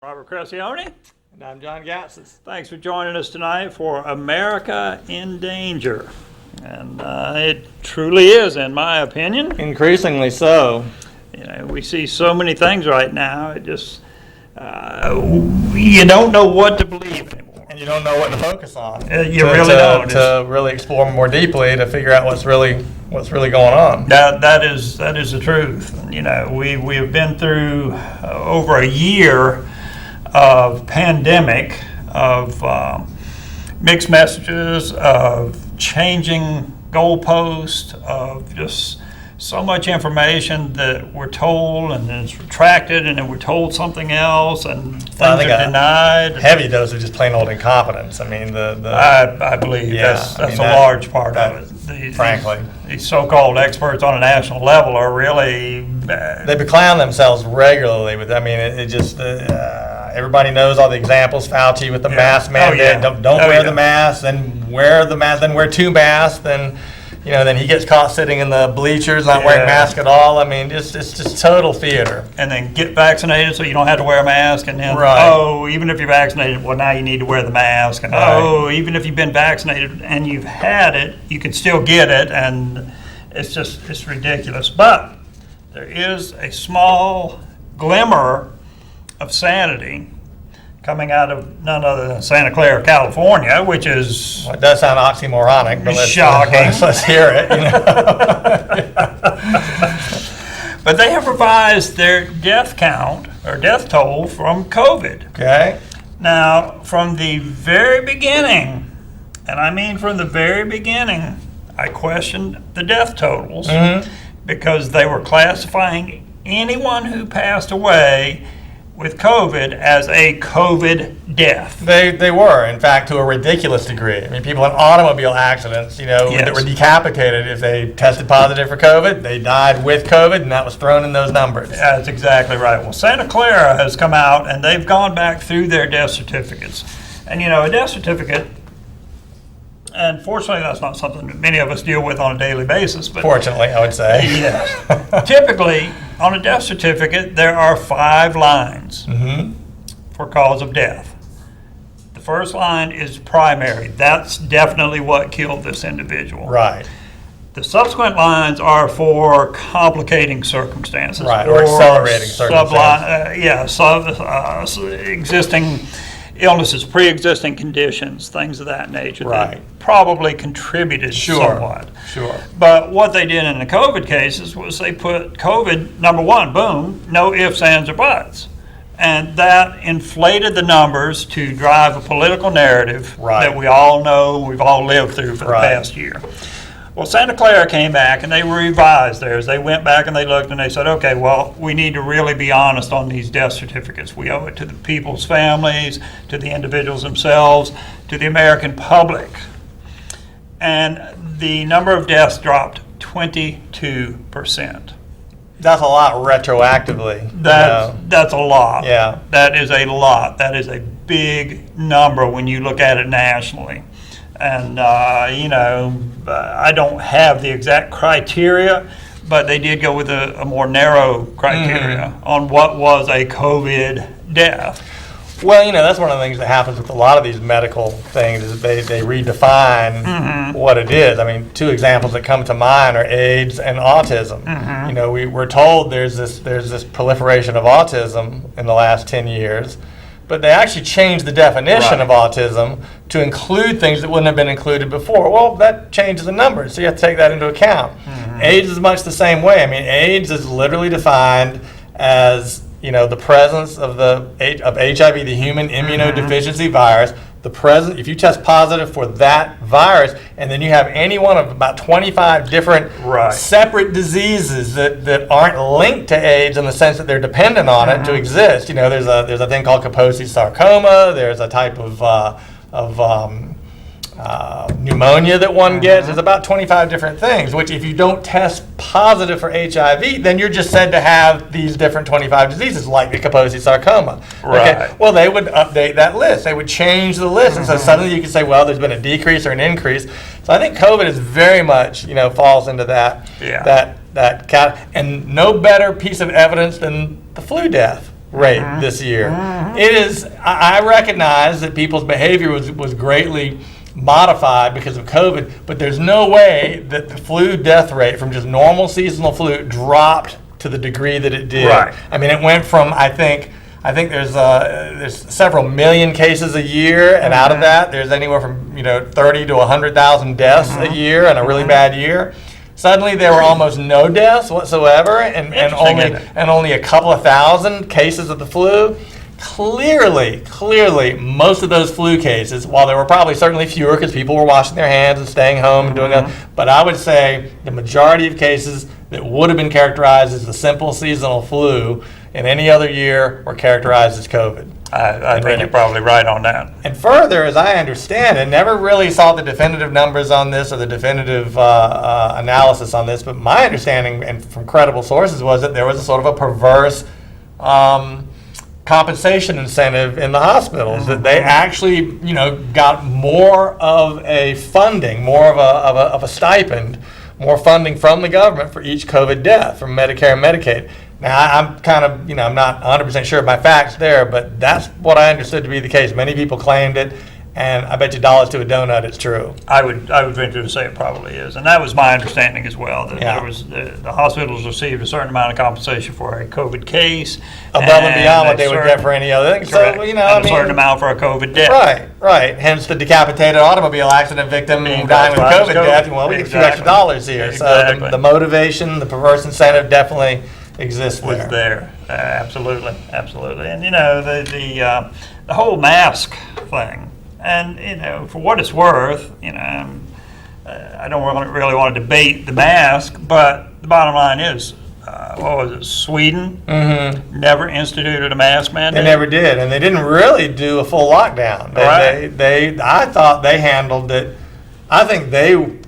Robert Crescione. And I'm John Gatsis. Thanks for joining us tonight for America in Danger. And it truly is, in my opinion. Increasingly so. You know, we see so many things right now, it just, you don't know what to believe anymore. And you don't know what to focus on. You really don't. To really explore more deeply, to figure out what's really going on. That is the truth. You know, we have been through over a year of pandemic, of mixed messages, of changing goalposts, of just so much information that we're told and then it's retracted and then we're told something else and things are denied. Heavy dose of just plain old incompetence. I mean, I believe that's a large part of it. Frankly. These so-called experts on a national level are really... they beclown themselves regularly with, I mean, it just... everybody knows all the examples. Fauci with the mask mandate. Don't wear the mask, then wear the mask, then wear two masks, then he gets caught sitting in the bleachers not wearing a mask at all. I mean, it's just total theater. And then get vaccinated so you don't have to wear a mask, and then even if you're vaccinated, well, now you need to wear the mask, and even if you've been vaccinated and you've had it, you can still get it, and it's ridiculous. But there is a small glimmer of sanity coming out of none other than Santa Clara, California, which is... Well, it does sound oxymoronic, but shocking. Let's hear it. But they have revised their death count, or death toll, from COVID. Okay. Now, from the very beginning, and I mean from the very beginning, I questioned the death totals because they were classifying anyone who passed away with COVID as a COVID death. They were, in fact, to a ridiculous degree. I mean, people in automobile accidents, that were decapitated, if they tested positive for COVID, they died with COVID, and that was thrown in those numbers. That's exactly right. Well, Santa Clara has come out, and they've gone back through their death certificates. And, a death certificate, and fortunately that's not something that many of us deal with on a daily basis. But fortunately, I would say. Yes. Typically, on a death certificate, there are 5 lines for cause of death. The first line is primary. That's definitely what killed this individual. Right. The subsequent lines are for complicating circumstances. Right, or accelerating circumstances. Existing illnesses, pre-existing conditions, things of that nature that probably contributed somewhat. Sure. But what they did in the COVID cases was they put COVID, number one, boom, no ifs, ands, or buts. And that inflated the numbers to drive a political narrative that we all know, we've all lived through for the past year. Well, Santa Clara came back and they revised theirs. They went back and they looked and they said, okay, well, we need to really be honest on these death certificates. We owe it to the people's families, to the individuals themselves, to the American public. And the number of deaths dropped 22%. That's a lot retroactively. That's a lot. Yeah. That is a lot. That is a big number when you look at it nationally. And, I don't have the exact criteria, but they did go with a more narrow criteria on what was a COVID death. Well, that's one of the things that happens with a lot of these medical things is they redefine what it is. I mean, 2 examples that come to mind are AIDS and autism. We're told there's this proliferation of autism in the last 10 years. But they actually changed the definition of autism to include things that wouldn't have been included before. Well, that changes the numbers, so you have to take that into account. AIDS is much the same way. I mean, AIDS is literally defined as the presence of HIV, the human immunodeficiency virus. If you test positive for that virus, and then you have any one of about 25 different separate diseases that aren't linked to AIDS in the sense that they're dependent on it to exist. There's a thing called Kaposi's sarcoma. There's a type of pneumonia that one gets. There's about 25 different things, which if you don't test positive for HIV, then you're just said to have these different 25 diseases, like the Kaposi's sarcoma. Okay? Well, they would update that list. They would change the list. And so suddenly you can say, well, there's been a decrease or an increase. So I think COVID is very much, falls into that category. And no better piece of evidence than the flu death. rate this year. It is, I recognize that people's behavior was greatly modified because of COVID, but there's no way that the flu death rate from just normal seasonal flu dropped to the degree that it did. Right. I mean, it went from, I think there's several million cases a year, and out of that, there's anywhere from 30 to 100,000 deaths a year in a really bad year. Suddenly, there were almost no deaths whatsoever, and only a couple of thousand cases of the flu. Clearly, most of those flu cases, while there were probably certainly fewer because people were washing their hands and staying home and doing that, but I would say the majority of cases that would have been characterized as the simple seasonal flu in any other year were characterized as COVID. I think you're probably right on that. And further, as I understand it, never really saw the definitive numbers on this or the definitive analysis on this, but my understanding and from credible sources was that there was a sort of a perverse compensation incentive in the hospitals, that they actually, got more of a funding, more of a stipend, more funding from the government for each COVID death from Medicare and Medicaid. Now, I'm kind of, I'm not 100% sure of my facts there, but that's what I understood to be the case. Many people claimed it, and I bet you dollars to a donut it's true. I would venture to say it probably is, and that was my understanding as well. That there was the hospitals received a certain amount of compensation for a COVID case, above and beyond what they would get for any other thing. Correct. So and a certain amount for a COVID death. Right. Hence the decapitated automobile accident victim dying with COVID death. Well, we get a few extra dollars here. Exactly. So the motivation, the perverse incentive definitely exists there. Was there. Absolutely. And the whole mask thing. And for what it's worth, I don't really want to debate the mask, but the bottom line is, what was it? Sweden never instituted a mask mandate. They never did, and they didn't really do a full lockdown. I thought they handled it. I think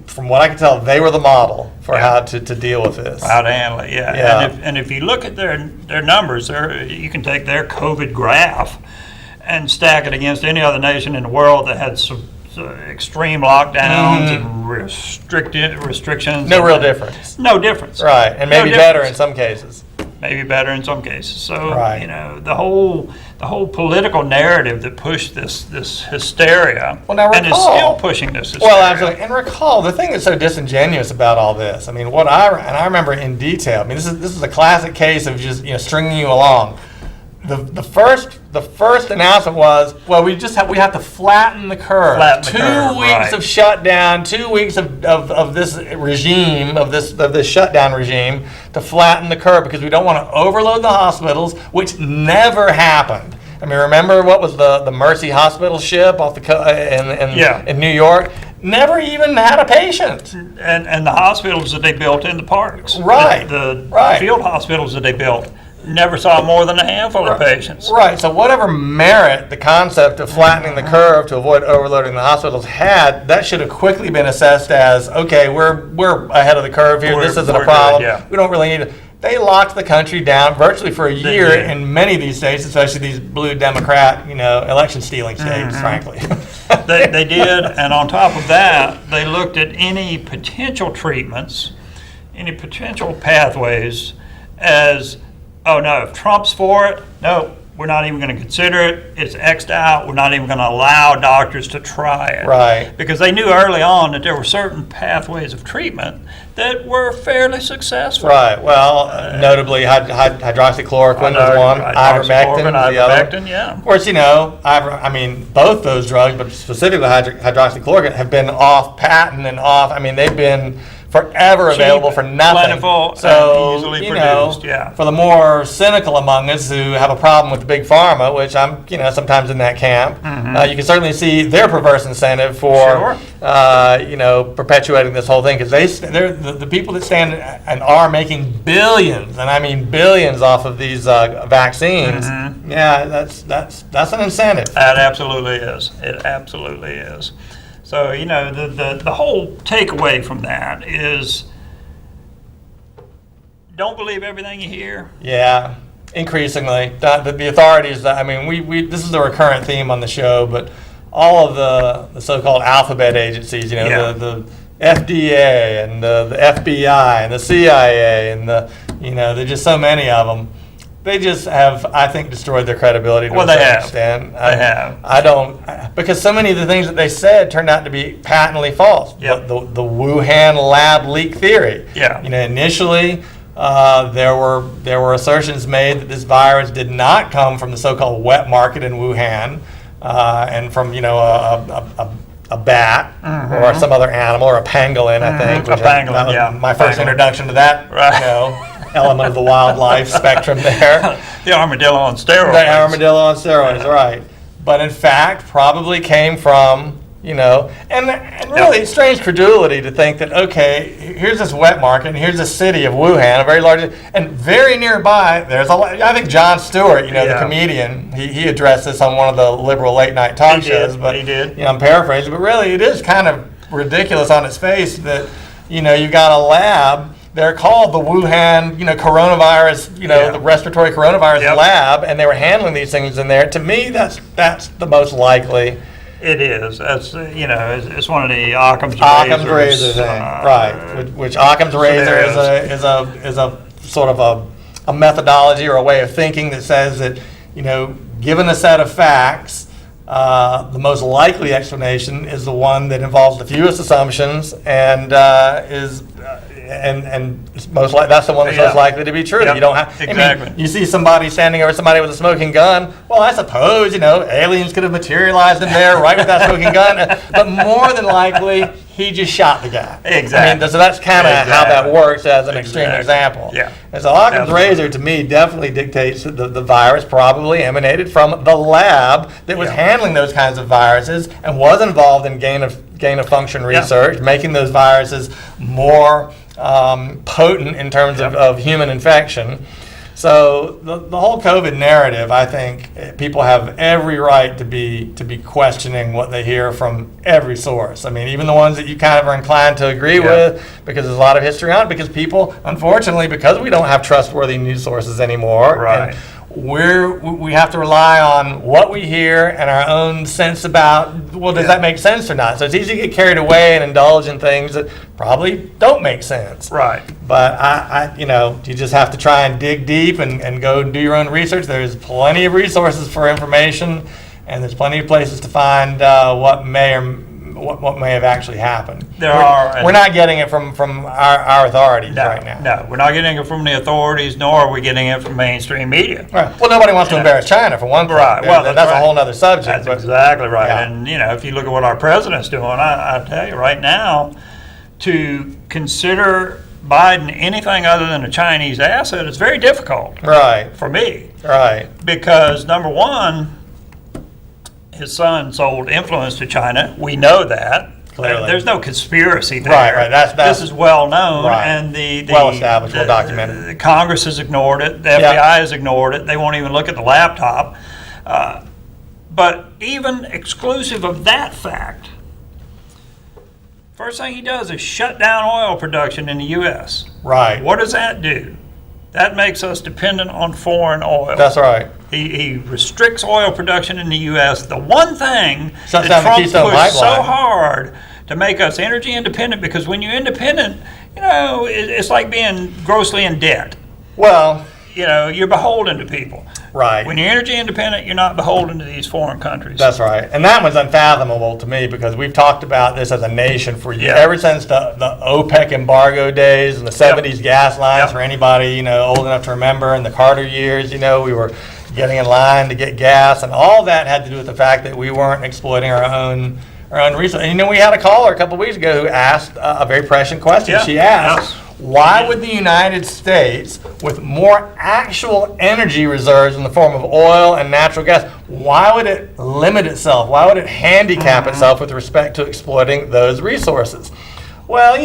from what I can tell, they were the model for how to deal with this. How to handle it, yeah. And if you look at their numbers, you can take their COVID graph and stack it against any other nation in the world that had some extreme lockdowns and restrictions. No real difference. No difference. Right, and maybe better in some cases. Maybe better in some cases. So the whole political narrative that pushed this hysteria, and is still pushing this hysteria. Well, absolutely. And recall, the thing that's so disingenuous about all this. I mean, I remember in detail. I mean, this is a classic case of just stringing you along. The first announcement was, well, we have to flatten the curve. 2 weeks of shutdown, 2 weeks of this regime, of this shutdown regime, to flatten the curve because we don't want to overload the hospitals, which never happened. I mean, remember what was the Mercy Hospital ship off in New York? Never even had a patient. And the hospitals that they built in the parks, the field hospitals that they built, never saw more than a handful of patients. Right. So whatever merit the concept of flattening the curve to avoid overloading the hospitals had, that should have quickly been assessed as, okay, we're ahead of the curve here. This isn't a problem. We don't really need it. They locked the country down virtually for a year in many of these states, especially these blue Democrat, election stealing states, frankly. They did, and on top of that, they looked at any potential treatments, any potential pathways as, oh no, if Trump's for it, no, we're not even going to consider it. It's X'd out. We're not even going to allow doctors to try it. Right. Because they knew early on that there were certain pathways of treatment that were fairly successful. Right. Well, notably, hydroxychloroquine was one. Ivermectin was the other. Yeah. Of course, both those drugs, but specifically hydroxychloroquine, have been off patent and off. I mean, they've been forever available for nothing. Plentiful, so, and easily produced, for the more cynical among us who have a problem with the big pharma, which I'm, sometimes in that camp, you can certainly see their perverse incentive for, perpetuating this whole thing, because they're the people that stand and are making billions, and I mean billions, off of these vaccines. Yeah, that's an incentive. That absolutely is. It absolutely is. So, the whole takeaway from that is, don't believe everything you hear. Yeah, increasingly. The authorities, we this is a recurrent theme on the show, but all of the so-called alphabet agencies, the FDA and the FBI and the CIA and there's just so many of them. they just have, I think, destroyed their credibility to Well, a they certain have. extent. They have. I don't, because so many of the things that they said turned out to be patently false. Yep. The Wuhan lab leak theory. Yeah. Initially, there were assertions made that this virus did not come from the so-called wet market in Wuhan, and from a bat or some other animal, or a pangolin, I think. A pangolin, that was yeah. my first Pangolin. introduction to that, Right. element of the wildlife spectrum there. The armadillo on steroids. The armadillo on steroids, right. But in fact, probably came from, and really strange credulity to think that, okay, here's this wet market, and here's the city of Wuhan, a very large, and very nearby, I think Jon Stewart, the comedian, he addressed this on one of the liberal late night talk shows. But he did. I'm paraphrasing, but really it is kind of ridiculous on its face that, you've got a lab. They're called the Wuhan, coronavirus, the respiratory coronavirus lab, and they were handling these things in there. To me, that's the most likely. It is. That's it's one of the Occam's razor thing, right? Which Occam's razor is a sort of a methodology or a way of thinking that says that given a set of facts, the most likely explanation is the one that involves the fewest assumptions and is. And it's that's the one that's most likely to be true. Yep. You don't have exactly. You see somebody standing over somebody with a smoking gun. Well, I suppose aliens could have materialized in there right with that smoking gun. But more than likely, he just shot the guy. Exactly. So that's kind of how that works as an extreme example. Yeah. And so Occam's razor to me definitely dictates that the virus probably emanated from the lab that was handling those kinds of viruses and was involved in gain of function research, making those viruses more potent in terms of human infection. So the whole COVID narrative, I think people have every right to be questioning what they hear from every source. I mean, even the ones that you kind of are inclined to agree with, because there's a lot of history on it, because people, unfortunately, because we don't have trustworthy news sources anymore, right. we have to rely on what we hear and our own sense about, well, does that make sense or not? So it's easy to get carried away and indulge in things that probably don't make sense. Right. But you just have to try and dig deep and go and do your own research. There's plenty of resources for information, and there's plenty of places to find what may have actually happened. We're not getting it from our authorities right now. No, we're not getting it from the authorities, nor are we getting it from mainstream media. Right. Well, nobody wants to embarrass China, for one thing. Right. Well, that's a whole other subject. That's exactly right. Yeah. And if you look at what our president's doing, I tell you right now, to consider Biden anything other than a Chinese asset is very difficult. Right. For me. Right. Because number one, his son sold influence to China. We know that. Clearly. There's no conspiracy there. Right. This is well known, right. and the well established, well documented. The Congress has ignored it. The FBI has ignored it. They won't even look at the laptop. But even exclusive of that fact, first thing he does is shut down oil production in the U.S. Right. What does that do? That makes us dependent on foreign oil. That's right. He restricts oil production in the U.S. The one thing Shuts that down the Trump Keystone pushed so Pipeline. hard to make us energy independent, because when you're independent, it's like being grossly in debt. Well, You're beholden to people. right. When you're energy independent, you're not beholden to these foreign countries. That's right. And that one's unfathomable to me, because we've talked about this as a nation for years. Yeah. Ever since the OPEC embargo days and the 70s gas lines, for anybody, old enough to remember, in the Carter years, we were getting in line to get gas, and all that had to do with the fact that we weren't exploiting our own resources. And we had a caller a couple of weeks ago who asked a very prescient question. Yeah. She asked, why would the United States, with more actual energy reserves in the form of oil and natural gas, why would it limit itself? Why would it handicap itself with respect to exploiting those resources? Well,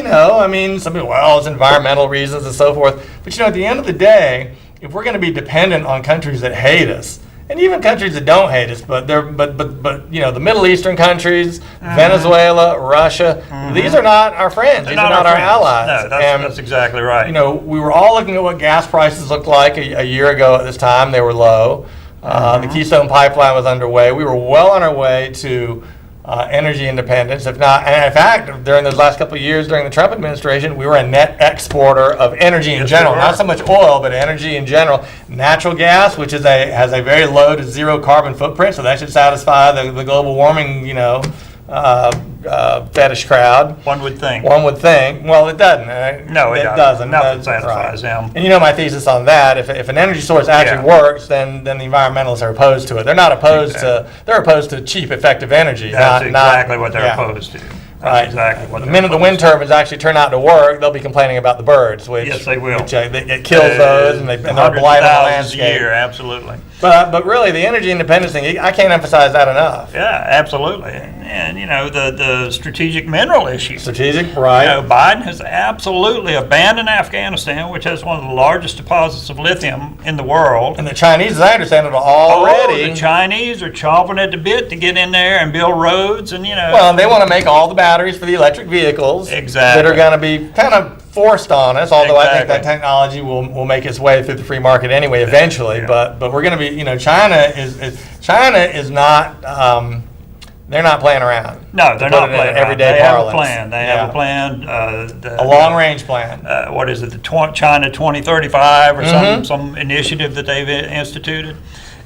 some people, it's environmental reasons and so forth. But, at the end of the day, if we're going to be dependent on countries that hate us, and even countries that don't hate us, but the Middle Eastern countries, Venezuela, Russia, these are not our friends. These are not our allies. No, that's exactly right. We were all looking at what gas prices looked like a year ago at this time. They were low. The Keystone Pipeline was underway. We were well on our way to energy independence. If not, and in fact, during those last couple of years during the Trump administration, we were a net exporter of energy in Yes, general. we were. Not so much oil, but energy in general. Natural gas, which is has a very low to zero carbon footprint, so that should satisfy the global warming, fetish crowd. One would think. One would think. Well, it doesn't. No, it doesn't. Nothing satisfies them. And my thesis on that, if an energy source actually works, then the environmentalists are opposed to it. They're not opposed they're opposed to cheap, effective energy. That's exactly what they're opposed to. That's Right. exactly what The they're minute the wind opposed to. turbines actually turn out to work, they'll be complaining about the birds, which Yes, they will. it kills those, and they're a Hundreds of blight on the thousands a landscape. year, absolutely. But really, the energy independence thing, I can't emphasize that enough. Yeah, absolutely. And the strategic mineral issue. Strategic, right? Biden has absolutely abandoned Afghanistan, which has one of the largest deposits of lithium in the world. And the Chinese, as I understand it, are already. The Chinese are chomping at the bit to get in there and build roads, and Well, they want to make all the batteries for the electric vehicles Exactly. that are going to be kind of forced on us. Although I think that Exactly. technology will make its way through the free market anyway, eventually. Yeah. But we're going to be, China is not. They're not playing around. No, they're To put not it in playing around. everyday They have a parlance. plan. They have a plan. A long-range plan. What is it? The China 2035 or Mm-hmm. some initiative that they've instituted,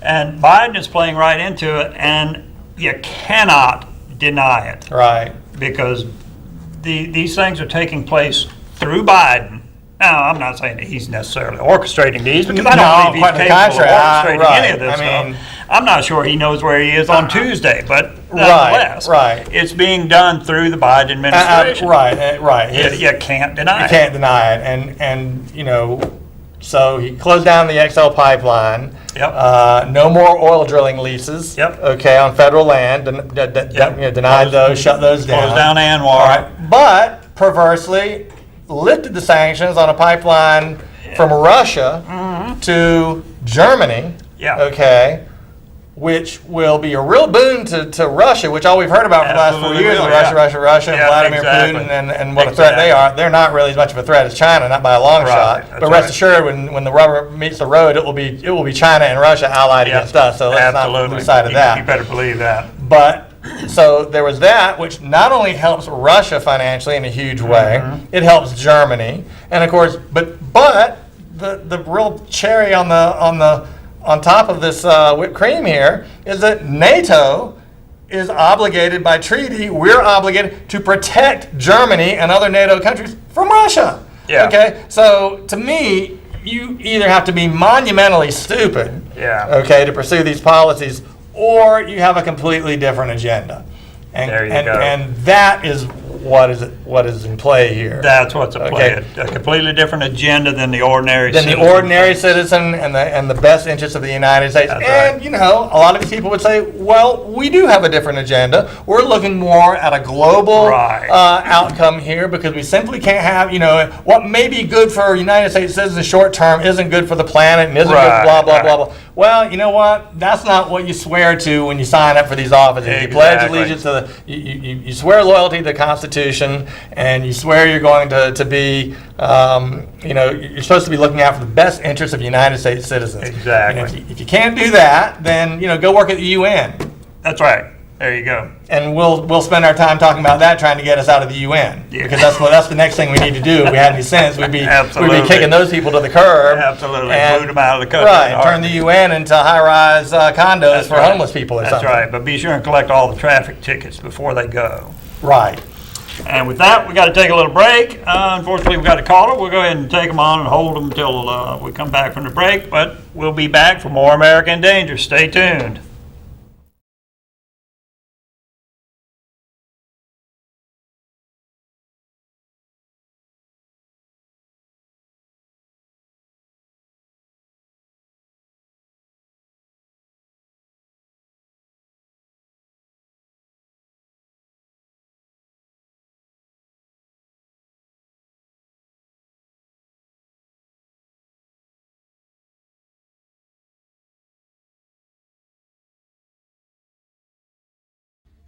and Biden is playing right into it, and you cannot deny it Right. because these things are taking place through Biden. Now, I'm not saying that he's necessarily orchestrating these because I No, don't believe quite he's the capable of contrary. orchestrating any of Right. this I mean- stuff. I'm not sure he knows where he is on Tuesday, but nonetheless, right. it's being done through the Biden administration. Right. You can't deny You it. can't deny it, and so he closed down the XL pipeline. Yep. No more oil drilling leases. Yep. Okay, on federal land, denied those, shut those down. Closed down Anwar. All right, but perversely lifted the sanctions on a pipeline from Russia to Germany. Yeah. Okay. Which will be a real boon to Russia, which all we've heard about for the last 4 Absolutely years will, is yeah. Russia, and Yeah, Vladimir exactly. Putin, and what a threat they are. They're not really as much of a threat as China, not by a long Right, shot. that's But rest right. assured, when the rubber meets the road, it will be China and Russia allied Yeah, against us. So let's not lose sight of You that. better believe that. But so there was that, which not only helps Russia financially in a huge way, it helps Germany, and of course, but the real cherry on top of this whipped cream here is that NATO is obligated by treaty. We're obligated to protect Germany and other NATO countries from Russia. Yeah. Okay. So to me, you either have to be monumentally stupid. Yeah. Okay, to pursue these policies, or you have a completely different agenda. And, There you and, go. and that is what is in play here. That's what's at play. Okay. A completely different agenda than the ordinary Than the citizen ordinary thinks. citizen and the best interests of the United States. That's And right. a lot of these people would say, well, we do have a different agenda. We're looking more at a global Right. outcome here because we simply can't have, what may be good for United States citizens short term isn't good for the planet and isn't good Right, blah, blah, right. blah, blah. Well, you know what? That's not what you swear to when you sign up for these offices. You pledge Exactly. allegiance to you swear loyalty to the Constitution, and you swear you're going to be, you're supposed to be looking out for the best interests of United States citizens. Exactly. And if you can't do that, then go work at the UN, That's right. There you go. and we'll spend our time talking about that, trying to get us out of the UN, Yeah. because that's the next thing we need to do. If we had any sense, we'd be Absolutely. kicking those people to the curb. Absolutely. and- Boot them out of the country. Right, and turn the UN into high-rise condos That's for right. homeless people or That's something. right. But be sure and collect all the traffic tickets before they go. Right. And with that, we got to take a little break. Unfortunately, we've got a caller. We'll go ahead and take them on and hold them until we come back from the break. But we'll be back for more America in Danger. Stay tuned.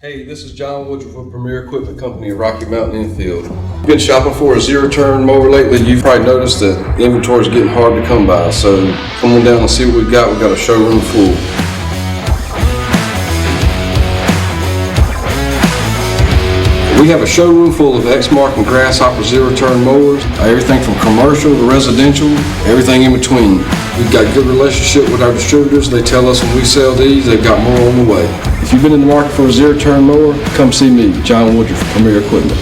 Hey, this is John Woodruff with Premier Equipment Company of Rocky Mountain Infield. Been shopping for a zero-turn mower lately. You've probably noticed that the inventory is getting hard to come by. So come on down and see what we've got. We've got a showroom full. We have a showroom full of Exmark and Grasshopper zero-turn mowers, everything from commercial to residential, everything in between. We've got a good relationship with our distributors. They tell us when we sell these, they've got more on the way. If you've been in the market for a zero-turn mower, come see me, John Woodruff from Premier Equipment.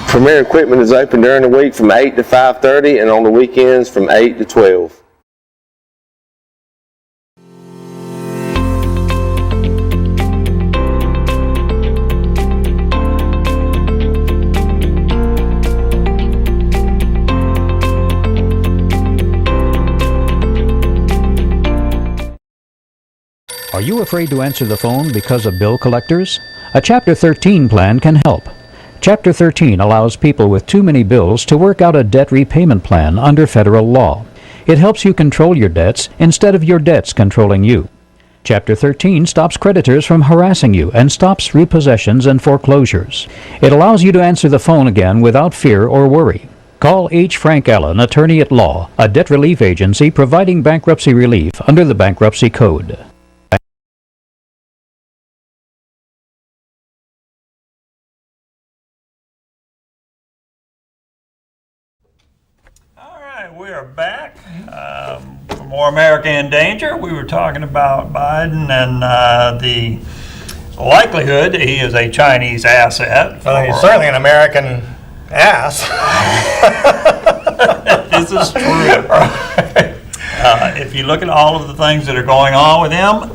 Premier Equipment is open during the week from 8 to 5:30 and on the weekends from 8 to 12. Are you afraid to answer the phone because of bill collectors? A Chapter 13 plan can help. Chapter 13 allows people with too many bills to work out a debt repayment plan under federal law. It helps you control your debts instead of your debts controlling you. Chapter 13 stops creditors from harassing you and stops repossessions and foreclosures. It allows you to answer the phone again without fear or worry. Call H. Frank Allen, Attorney at Law, a debt relief agency providing bankruptcy relief under the Bankruptcy Code. We are back for more America in Danger. We were talking about Biden and the likelihood that he is a Chinese asset. Well, he's certainly an American ass. This is true. If you look at all of the things that are going on with him,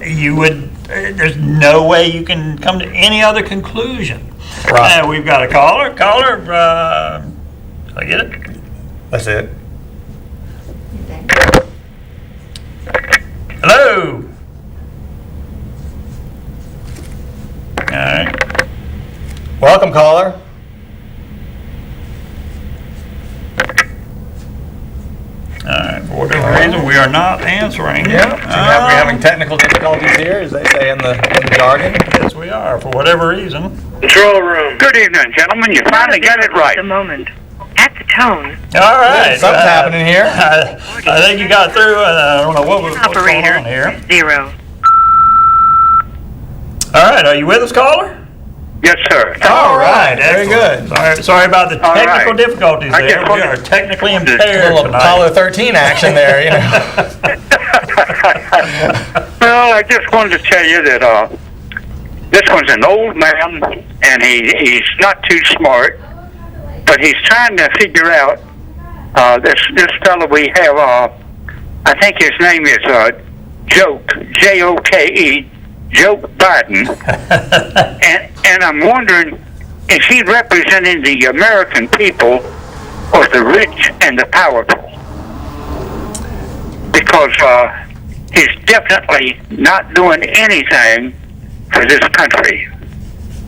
there's no way you can come to any other conclusion. Right. We've got a caller. Did I get it? That's it. Hello. All right. Welcome, caller. All right. For whatever reason, we are not answering. Yeah. We're having technical difficulties here, as they say in the jargon. Yes, we are. For whatever reason. Control room. Good evening, gentlemen. You finally got it right. A moment. At the tone. All right. Something's happening here. I think you got through. I don't know what's going on here. 0. All right. Are you with us, caller? Yes, sir. All right. Very Excellent. good. Sorry about the All technical right. difficulties I there. just We wanted- are technically A impaired little Apollo tonight. 13 action there, you know. Well, I just wanted to tell you that this one's an old man, and he's not too smart, but he's trying to figure out this fellow we have. I think his name is Joke, Joke, Joe Biden, and I'm wondering, is he representing the American people or the rich and the powerful? Because he's definitely not doing anything for this country.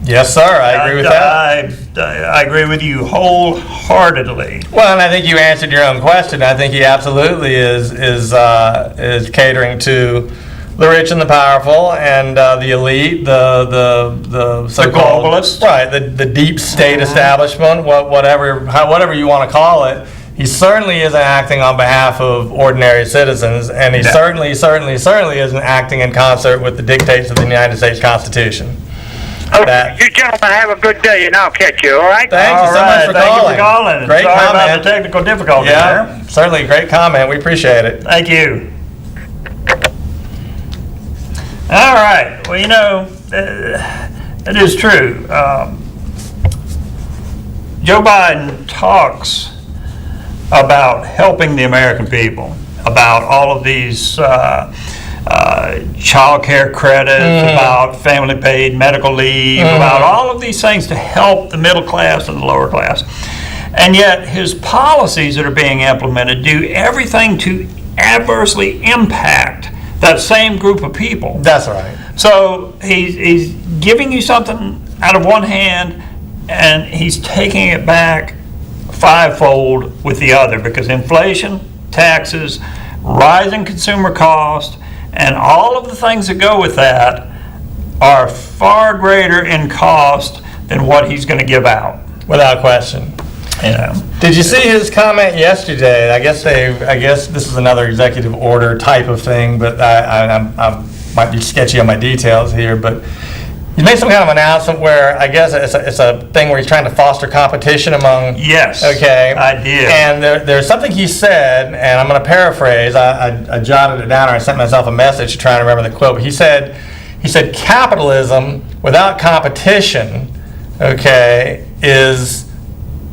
Yes, sir. I agree with that. I agree with you wholeheartedly. Well, and I think you answered your own question. I think he absolutely is catering to the rich and the powerful and the elite, the so-called globalists. right? The deep state establishment, whatever you want to call it. He certainly isn't acting on behalf of ordinary citizens, and he certainly isn't acting in concert with the dictates of the United States Constitution. Okay, you gentlemen have a good day, and I'll catch you. All right. Thank you so much for Thank calling. you for calling. and Great Sorry about comment. the technical difficulties Yeah, there. certainly a great comment. We appreciate it. Thank you. All right. Well, you know, it is true. Joe Biden talks about helping the American people, about all of these child care credits, about family paid medical leave, about all of these things to help the middle class and the lower class. And yet his policies that are being implemented do everything to adversely impact that same group of people. That's right. So he's giving you something out of one hand, and he's taking it back fivefold with the other, because inflation, taxes, rising consumer cost, and all of the things that go with that are far greater in cost than what he's going to give out. Without question. You know. Did you see his comment yesterday? I guess this is another executive order type of thing, but I might be sketchy on my details here. But He's made some kind of announcement where I guess it's a thing where he's trying to foster competition among. Yes. Okay. I did. And there's something he said, and I'm going to paraphrase. I jotted it down, or I sent myself a message to try and remember the quote. But he said capitalism without competition, okay, is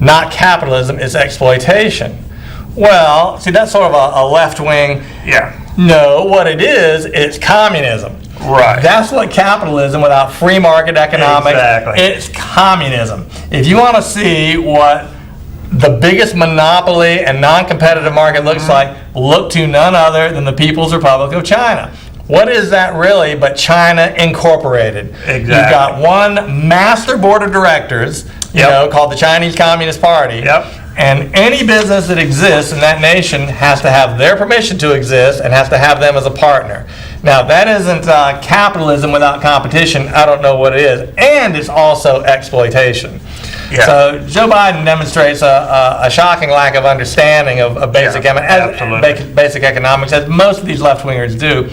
not capitalism, it's exploitation. Well, see, that's sort of a left wing. Yeah. No, what it is, it's communism. Right. That's what capitalism without free market economics, Exactly. it's communism. If you want to see what the biggest monopoly and non-competitive market looks like, look to none other than the People's Republic of China. What is that really but China Incorporated? Exactly. You've got one master board of directors, called the Chinese Communist Party. Yep. And any business that exists in that nation has to have their permission to exist and has to have them as a partner. Now, that isn't capitalism without competition. I don't know what it is. And it's also exploitation. Yeah. So Joe Biden demonstrates a shocking lack of understanding of basic economics, as most of these left-wingers do.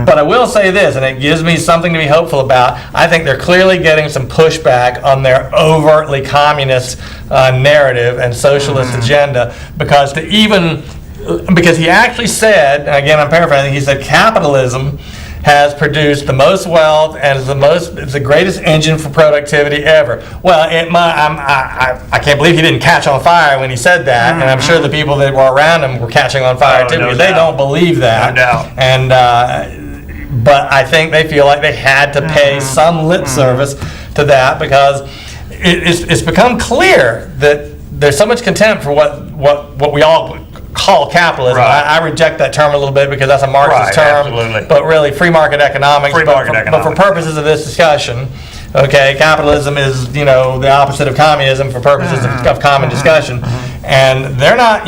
But I will say this, and it gives me something to be hopeful about. I think they're clearly getting some pushback on their overtly communist narrative and socialist agenda, because he actually said, and again I'm paraphrasing, he said capitalism has produced the most wealth and is the greatest engine for productivity ever. Well, I can't believe he didn't catch on fire when he said that, and I'm sure the people that were around him were catching on fire too, because they don't believe that. No doubt. And but I think they feel like they had to pay some lip service to that, because it's become clear that there's so much contempt for what we all call capitalism. Right. I reject that term a little bit because that's a Marxist term. Absolutely. But really, free market economics. But for purposes of this discussion, okay, capitalism is the opposite of communism for purposes of common discussion, and they're not.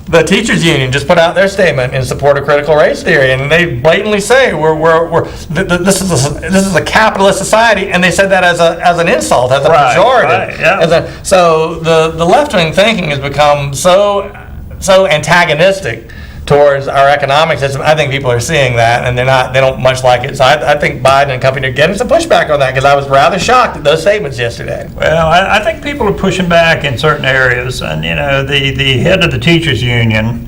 The teachers union just put out their statement in support of critical race theory, and they blatantly say this is a capitalist society, and they said that as an insult, as a pejorative. Right, yeah. So the left-wing thinking has become so antagonistic towards our economic system. I think people are seeing that, and they don't much like it. So I think Biden and company are getting some pushback on that, because I was rather shocked at those statements yesterday. Well, I think people are pushing back in certain areas, and the head of the teachers union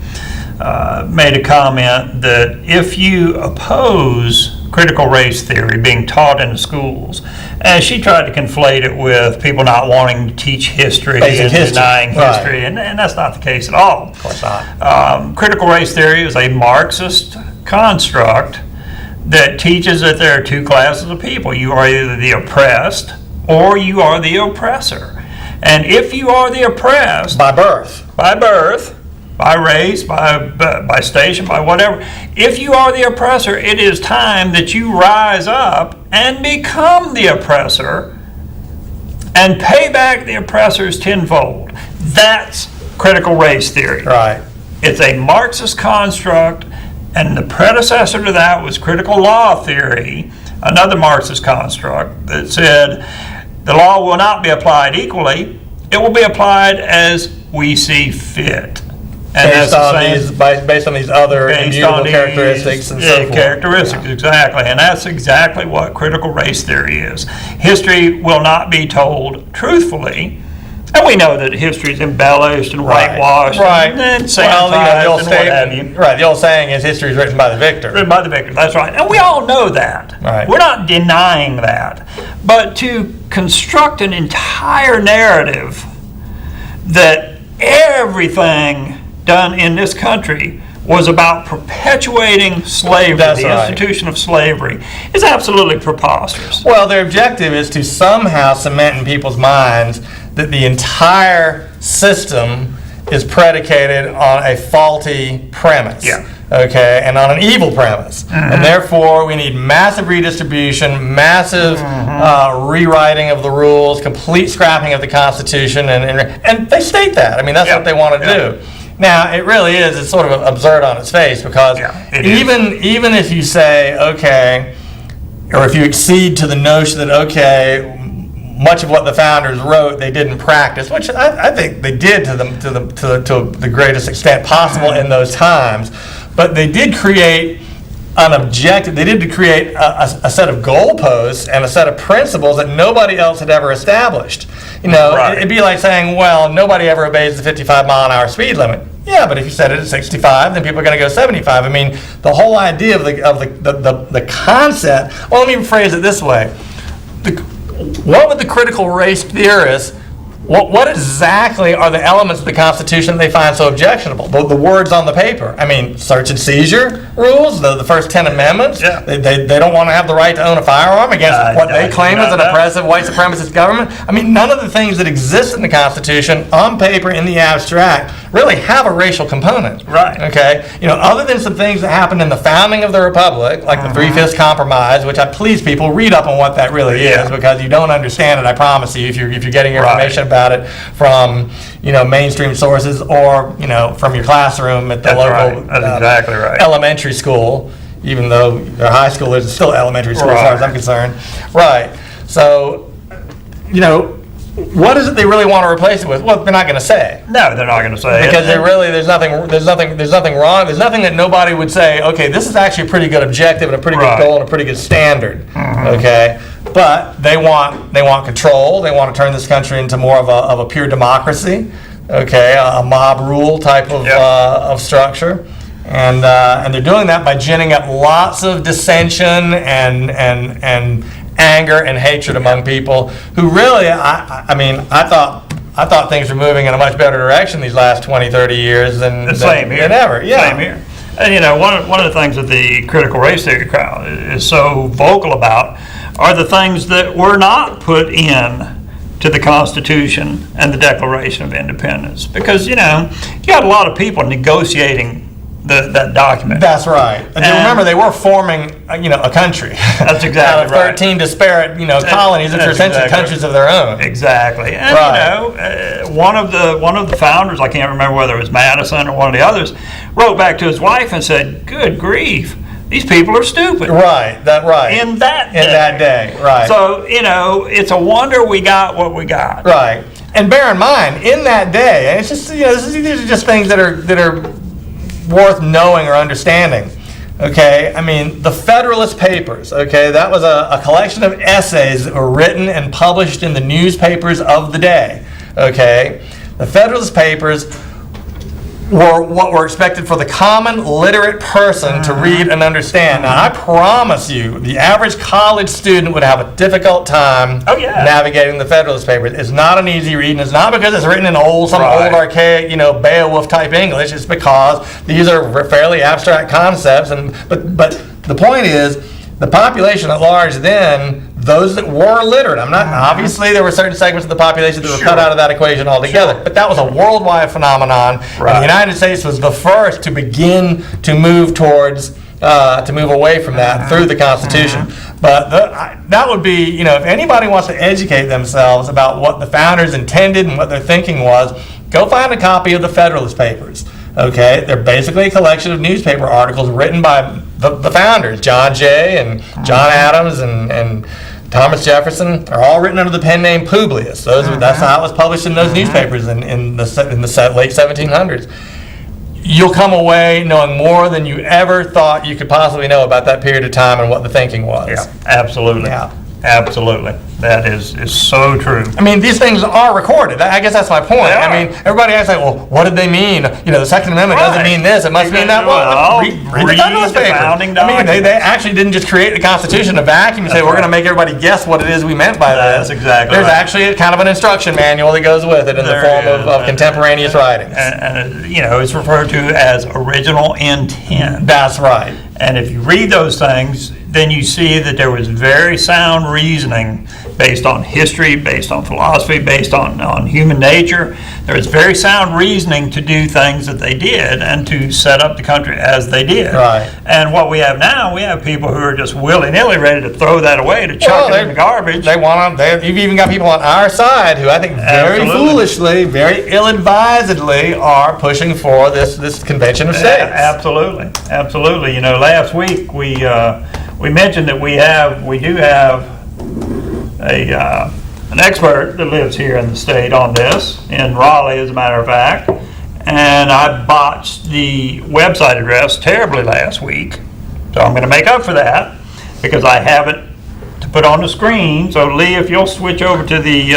made a comment that if you oppose critical race theory being taught in the schools, and she tried to conflate it with people not wanting to teach history and denying history, and that's not the case at all. Of course not. Critical race theory is a Marxist construct that teaches that there are two classes of people. You are either the oppressed or you are the oppressor. And if you are the oppressed by birth, by race, by station, by whatever, if you are the oppressor, it is time that you rise up and become the oppressor and pay back the oppressors tenfold. That's critical race theory. Right. It's a Marxist construct, and the predecessor to that was critical law theory, another Marxist construct that said the law will not be applied equally, it will be applied as we see fit. And based on these other immutable characteristics and so forth. Characteristics, exactly. And that's exactly what critical race theory is. History will not be told truthfully. And we know that history is embellished and whitewashed and sanitized and what have you. Right, the old saying is history is written by the victor. Written by the victor, that's right. And we all know that. Right. We're not denying that. But to construct an entire narrative that everything done in this country was about perpetuating slavery, institution of slavery, is absolutely preposterous. Well, their objective is to somehow cement in people's minds that the entire system is predicated on a faulty premise. Yeah. Okay, and on an evil premise. And therefore, we need massive redistribution, massive rewriting of the rules, complete scrapping of the Constitution, and they state that. I mean, that's what they want to do. Now, it really is, it's sort of absurd on its face, because even if you say, okay, or if you accede to the notion that, okay, much of what the founders wrote they didn't practice, which I think they did to the greatest extent possible in those times, but they did create an objective. They did to create a set of goalposts and a set of principles that nobody else had ever established. Right. It'd be like saying, well, nobody ever obeys the 55-mile-an-hour speed limit. Yeah, but if you set it at 65, then people are going to go 75. I mean, the whole idea of the concept. Well, let me phrase it this way: what would the critical race theorists? What exactly are the elements of the Constitution they find so objectionable? The words on the paper. I mean, search and seizure rules, the first 10 amendments. Yeah. They don't want to have the right to own a firearm against what they claim is an oppressive white supremacist government. I mean, none of the things that exist in the Constitution on paper in the abstract really have a racial component. Right. Okay? Other than some things that happened in the founding of the Republic, like the Three-Fifths Compromise, which I please people read up on what that really is, because you don't understand it, I promise you, if you're getting your information about it from mainstream sources or from your classroom at the local That's exactly right. elementary school, even though they're high schoolers, it's still elementary school as far as I'm concerned. Right. So, what is it they really want to replace it with? Well, they're not going to say. No, they're not going to say Because it. there's nothing wrong. There's nothing that nobody would say, okay, this is actually a pretty good objective and a pretty good goal and a pretty good standard. Okay? But they want control. They want to turn this country into more of a pure democracy. Okay? A mob rule type of structure. And they're doing that by ginning up lots of dissension and anger and hatred among people who really, I thought things were moving in a much better direction these last 20, 30 years than ever. Yeah. Same here. And one of the things that the critical race theory crowd is so vocal about are the things that were not put in to the Constitution and the Declaration of Independence. Because, you got a lot of people negotiating that document. That's right. And remember, they were forming, a country. That's exactly out of 13 right. disparate, colonies that are essentially countries of their own. Exactly. And one of the founders, I can't remember whether it was Madison or one of the others, wrote back to his wife and said, "Good grief, these people are stupid." Right. In that day. Right. So it's a wonder we got what we got. Right. And bear in mind, in that day, and it's just these are just things that are worth knowing or understanding. Okay, I mean, the Federalist Papers, okay, that was a collection of essays that were written and published in the newspapers of the day. Okay, the Federalist Papers were what were expected for the common literate person to read and understand. Now, I promise you, the average college student would have a difficult time navigating the Federalist Papers. It's not an easy read, and it's not because it's written in old archaic, Beowulf type English. It's because these are fairly abstract concepts. But the point is, the population at large then, those that were literate, obviously there were certain segments of the population that were cut out of that equation altogether, but that was a worldwide phenomenon, and the United States was the first to begin to move towards, to move away from that through the Constitution. But that would be, if anybody wants to educate themselves about what the founders intended and what their thinking was, go find a copy of the Federalist Papers. Okay, they're basically a collection of newspaper articles written by the founders, John Jay and John Adams and Thomas Jefferson, are all written under the pen name Publius. That's how it was published in those newspapers in the late 1700s. You'll come away knowing more than you ever thought you could possibly know about that period of time and what the thinking was. Yeah, absolutely. Yeah. Absolutely. That is so true. I mean, these things are recorded. I guess that's my point. I mean, everybody asks, like, well, what did they mean? The Second Amendment doesn't mean this. It must mean that. Well, read the Federalist Papers. I mean, they actually didn't just create the Constitution in a vacuum and say, we're going to make everybody guess what it is we meant by this. That's exactly There's right. actually kind of an instruction manual that goes with it in the form of contemporaneous writings. And it's referred to as original intent. That's right. And if you read those things, then you see that there was very sound reasoning based on history, based on philosophy, based on human nature. There was very sound reasoning to do things that they did and to set up the country as they did. Right. And what we have now, we have people who are just willy-nilly ready to throw that away, to chuck it in the garbage. You've even got people on our side who I think very foolishly, very ill-advisedly are pushing for this convention of states. Absolutely. Last week we mentioned that we do have an expert that lives here in the state on this, in Raleigh as a matter of fact, and I botched the website address terribly last week, So I'm going to make up for that because I have it to put on the screen. So Lee, if you'll switch over to the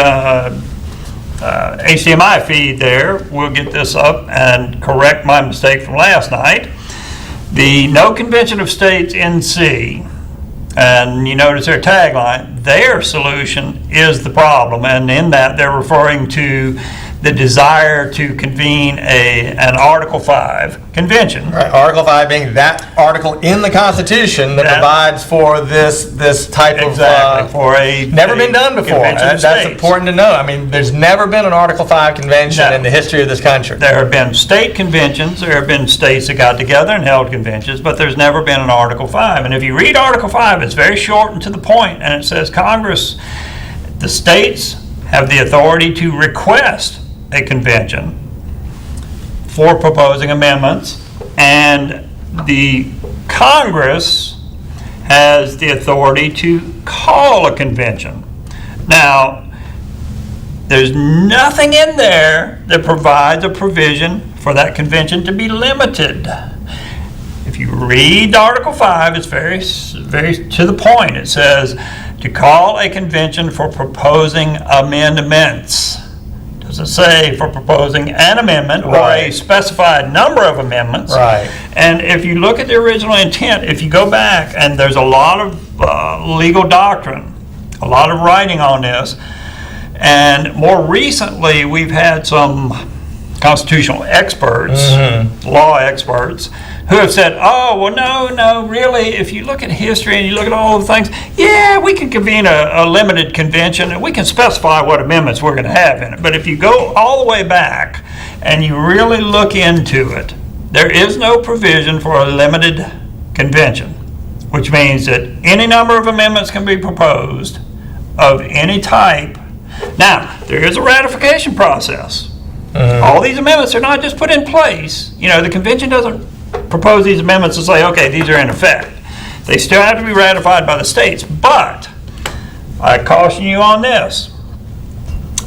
HDMI feed there, we'll get this up and correct my mistake from last night. The No Convention of States NC, and you notice their tagline, their solution is the problem, and in that they're referring to the desire to convene an Article 5 convention. Right, Article 5 being that article in the Constitution that provides for this type of for a never been done before. That's important to know. I mean, there's never been an Article 5 convention in the history of this country. There have been state conventions, there have been states that got together and held conventions, but there's never been an Article 5. And if you read Article 5, it's very short and to the point, and it says Congress, the states have the authority to request a convention for proposing amendments, and the Congress has the authority to call a convention. Now, there's nothing in there that provides a provision for that convention to be limited. If you read Article 5, it's very, very to the point. It says to call a convention for proposing amendments. Doesn't say for proposing an amendment or a specified number of amendments. Right. And if you look at the original intent, if you go back, and there's a lot of legal doctrine, a lot of writing on this, and more recently we've had some constitutional experts, law experts, who have said, oh, well, no, really, if you look at history and you look at all the things, yeah, we can convene a limited convention and we can specify what amendments we're going to have in it. But if you go all the way back and you really look into it, there is no provision for a limited convention, which means that any number of amendments can be proposed of any type. Now, there is a ratification process. All these amendments are not just put in place. You know, the convention doesn't propose these amendments and say, okay, these are in effect. They still have to be ratified by the states, but I caution you on this.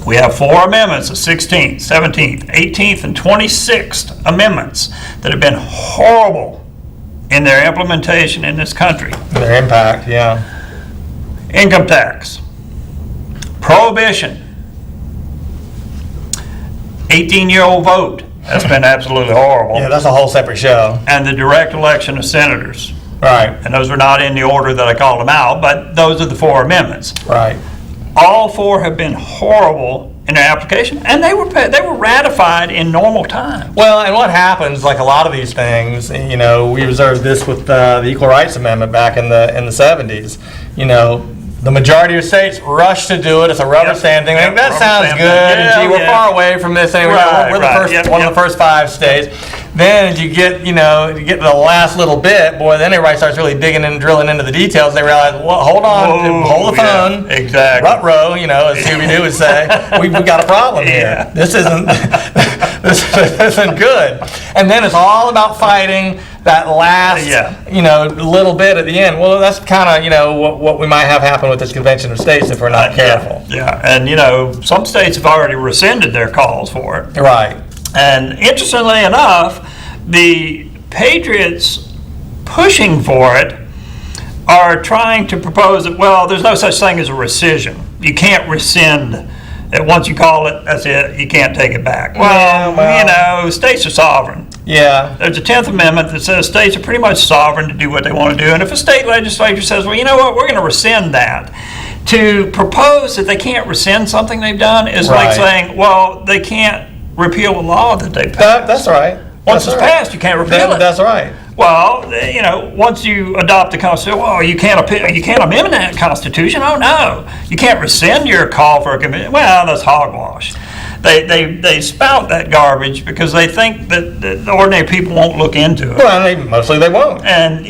We have 4 amendments, the 16th, 17th, 18th, and 26th amendments that have been horrible in their implementation in this country. Their impact, yeah. Income tax, prohibition, 18-year-old vote. That's been absolutely horrible. Yeah, that's a whole separate show. And the direct election of senators. Right. And those are not in the order that I called them out, but those are the 4 amendments. Right. All 4 have been horrible in their application, and they were ratified in normal time. Well, and what happens, like a lot of these things, you know, we observed this with the Equal Rights Amendment back in the 70s. You know, the majority of states rush to do it. It's a rubber stamp thing. Like, that sounds good. And gee, we're far away from this anyway. We're one of the first 5 states. Then as you get, to the last little bit, boy, then everybody starts really digging and drilling into the details. They realize, well, hold on, hold the phone. Yeah, exactly. Rut-row, as Scooby-Doo would say. We've got a problem here. This isn't good. And then it's all about fighting that last, little bit at the end. Well, that's kind of, what we might have happen with this Convention of States if we're not careful. Yeah, and, some states have already rescinded their calls for it. Right. And interestingly enough, the Patriots pushing for it are trying to propose that, well, there's no such thing as a rescission. You can't rescind it. Once you call it, that's it. You can't take it back. Well, states are sovereign. Yeah. There's a 10th Amendment that says states are pretty much sovereign to do what they want to do. And if a state legislature says, well, you know what, we're going to rescind that, to propose that they can't rescind something they've done is like saying, well, they can't repeal a law that they passed. That's right. Once it's passed, you can't repeal it. That's right. Well, once you adopt the Constitution, well, you can't amend that Constitution. Oh no, you can't rescind your call for a convention. Well, that's hogwash. They spout that garbage because they think that the ordinary people won't look into it. Well, mostly they won't. And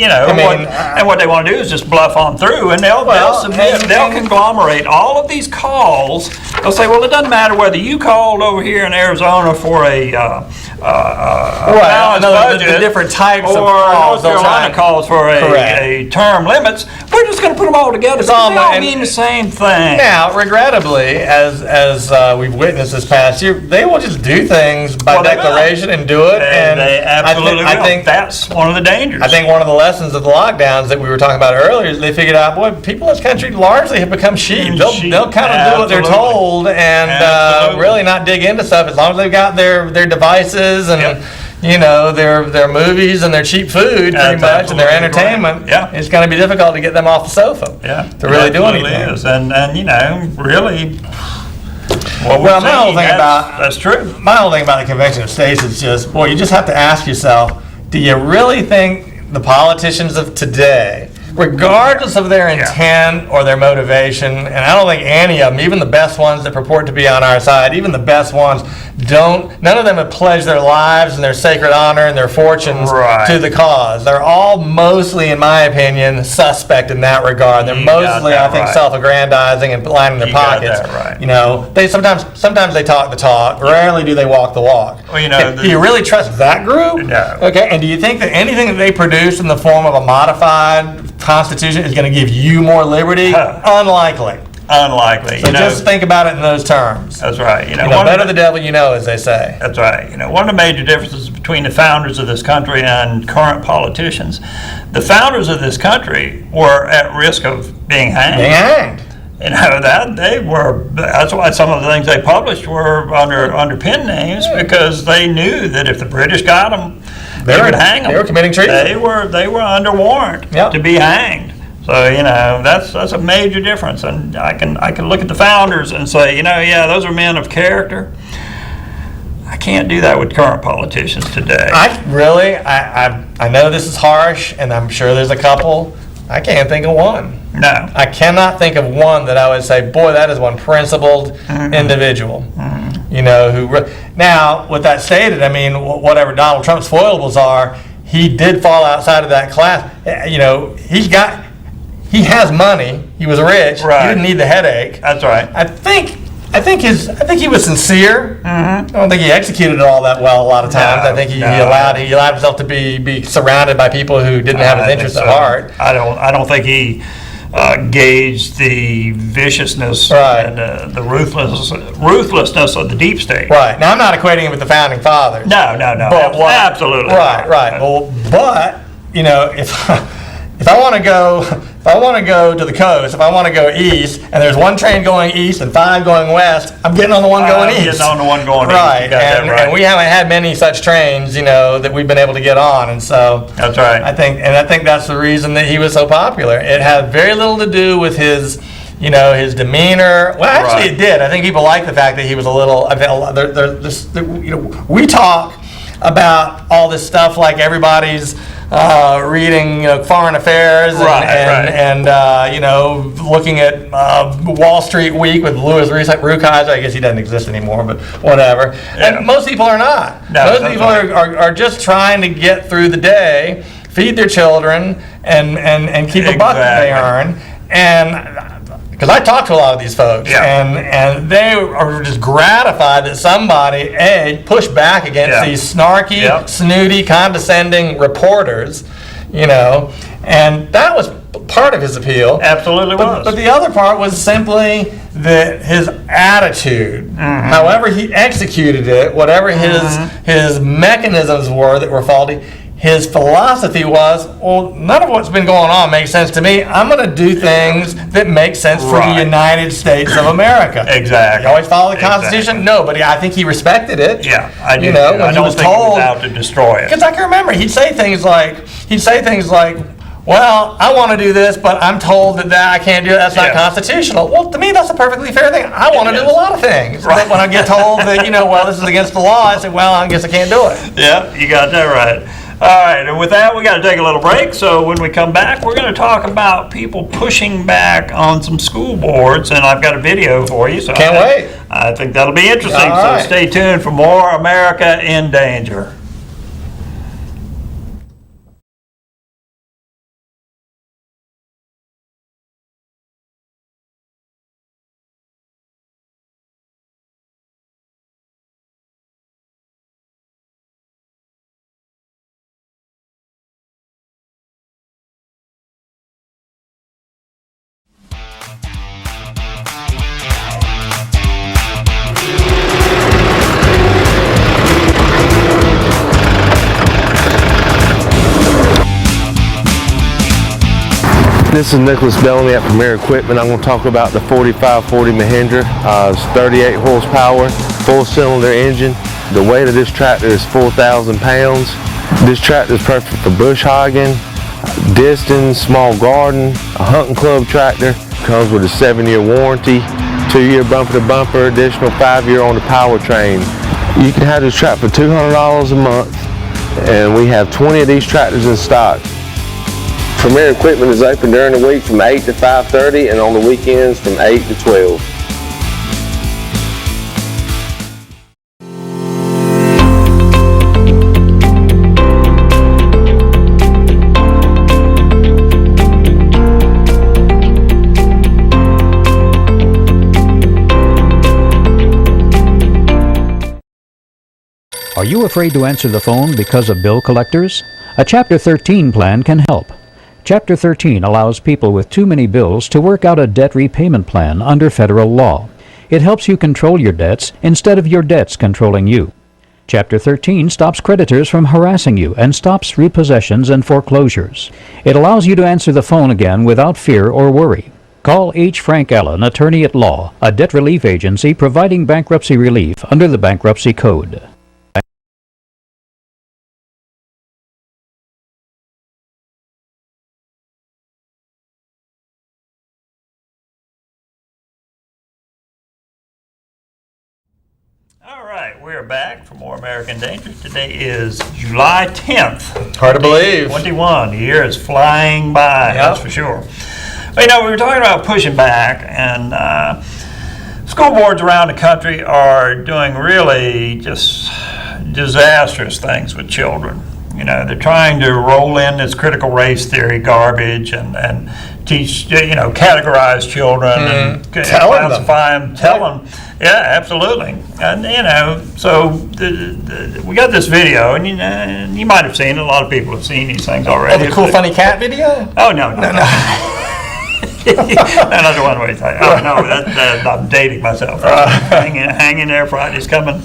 what they want to do is just bluff on through, and they'll conglomerate all of these calls. They'll say, well, it doesn't matter whether you called over here in Arizona for a the different types of calls. North Carolina calls for a term limits. We're just going to put them all together. They all mean the same thing. Now, regrettably, as we've witnessed this past Democrats, they will just do things by Well, they will. declaration and do it. And they absolutely I will. think That's one of the dangers. I think one of the lessons of the lockdowns that we were talking about earlier is they figured out, boy, people in this country largely have become sheep. They'll kind of do what they're Absolutely. told and Absolutely. really not dig into stuff as long as they've got their devices and Yep. their movies and their cheap food pretty That's much and their absolutely entertainment. correct. Yeah. It's going to be difficult to get them off the sofa. Yeah, To really it do absolutely anything. is. And really, what we're Well, my whole seeing, thing that's true. My whole thing about the Convention of States is just, boy, you just have to ask yourself, do you really think the politicians of today, regardless of their intent or their motivation, and I don't think any of them, even the best ones that purport to be on our side, even the best ones, none of them have pledged their lives and their sacred honor and their fortunes Right. to the cause. They're all mostly, in my opinion, suspect in that regard. They're You got mostly, that I think, right. self-aggrandizing and lining their You got pockets. that right. They sometimes they talk the talk. Rarely do they walk the walk. Well, Do you really trust that group? No. Okay. And do you think that anything that they produce in the form of a modified constitution is going to give you more liberty? Huh. Unlikely. Unlikely. So just think about it in those terms. That's right. Better the devil you know, as they say. That's right. One of the major differences between the founders of this country and current politicians, the founders of this country were at risk of being hanged. Being hanged. That's why some of the things they published were under pen names, because they knew that if the British got them, they would hang them. They were committing treason. They were under warrant Yep. to be hanged. So that's a major difference, and I can look at the founders and say, those are men of character. I can't do that with current politicians today. I know this is harsh, and I'm sure there's a couple. I can't think of one. No. I cannot think of one that I would say, boy, that is one principled individual. Now, with that stated, I mean, whatever Donald Trump's foibles are, he did fall outside of that class. He has money. He was rich. Right. He didn't need the headache. That's right. I think he was sincere. I don't think he executed it all that well a lot of times. No, I think he no. allowed himself to be surrounded by people who didn't have his interests at heart. I don't think he gauged the viciousness Right. and the ruthlessness of the deep state. Right. Now, I'm not equating it with the founding fathers. No. But what- Absolutely. Right. Well, but if I want to go to the coast, if I want to go east, and there's one train going east and 5 going west, I'm getting on the one going east. Getting on the one going east. Right. You got that right. And we haven't had many such trains, that we've been able to get on, and so That's right. I think that's the reason that he was so popular. It had very little to do with his demeanor. Well, actually, Right. it did. I think people like the fact that he was a little. We talk about all this stuff like everybody's reading foreign affairs and looking at Wall Street Week with Louis Rukeyser. I guess he doesn't exist anymore, but whatever. Yeah. And most people are not. No, most that's people right. are just trying to get through the day, feed their children, and keep a buck that they Exactly. earn. And because I talk to a lot of these folks, Yeah. and they are just gratified that somebody pushed back against Yeah. these snarky, Yep. snooty, condescending reporters, and that was part of his appeal. Absolutely But was. the other part was simply that his attitude, however he executed it, whatever his mechanisms were that were faulty, his philosophy was, well, none of what's been going on makes sense to me. I'm going to do things that make sense for the Right. United States of America. Exactly. He always followed the Constitution? Exactly. No, but I think he respected it. Yeah, I do. You know, too. when I he don't was think he told, was out to destroy it. because I can remember he'd say things like, well, I want to do this, but I'm told that I can't do it. That's not Yeah. constitutional. Well, to me, that's a perfectly fair thing. I want to do is. a lot of things. Right. But when I get told that, well, this is against the law, I say, well, I guess I can't do it. Yeah, you got that right. All right, and with that, we got to take a little break. So when we come back, we're going to talk about people pushing back on some school boards, and I've got a video for you. So Can't wait. I think that'll be interesting. All So right. stay tuned for more America in Danger. This is Nicholas Bellamy at Premier Equipment. I'm going to talk about the 4540 Mahindra. It's 38 horsepower, full cylinder engine. The weight of this tractor is 4,000 pounds. This tractor is perfect for bush hogging, distance, small garden, a hunting club tractor. Comes with a 7-year warranty, 2-year bumper to bumper, additional 5-year on the powertrain. You can have this tractor for $200 a month, and we have 20 of these tractors in stock. Premier Equipment is open during the week from 8 to 5:30 and on the weekends from 8 to 12. Are you afraid to answer the phone because of bill collectors? A Chapter 13 plan can help. Chapter 13 allows people with too many bills to work out a debt repayment plan under federal law. It helps you control your debts instead of your debts controlling you. Chapter 13 stops creditors from harassing you and stops repossessions and foreclosures. It allows you to answer the phone again without fear or worry. Call H. Frank Allen, Attorney at Law, a debt relief agency providing bankruptcy relief under the Bankruptcy Code. All right, we're back for more American Danger. Today is July 10th. Hard to believe. 21. The year is flying by, that's for sure. But, we were talking about pushing back, and school boards around the country are doing really just disastrous things with children. They're trying to roll in this critical race theory garbage and teach, categorize children and classify them, tell them. Yeah, absolutely. And, so we got this video, and you might have seen it. A lot of people have seen these things already. Oh, the cool funny cat video? Oh, no. Another one way. Oh no, I'm dating myself. Hanging there, Friday's coming.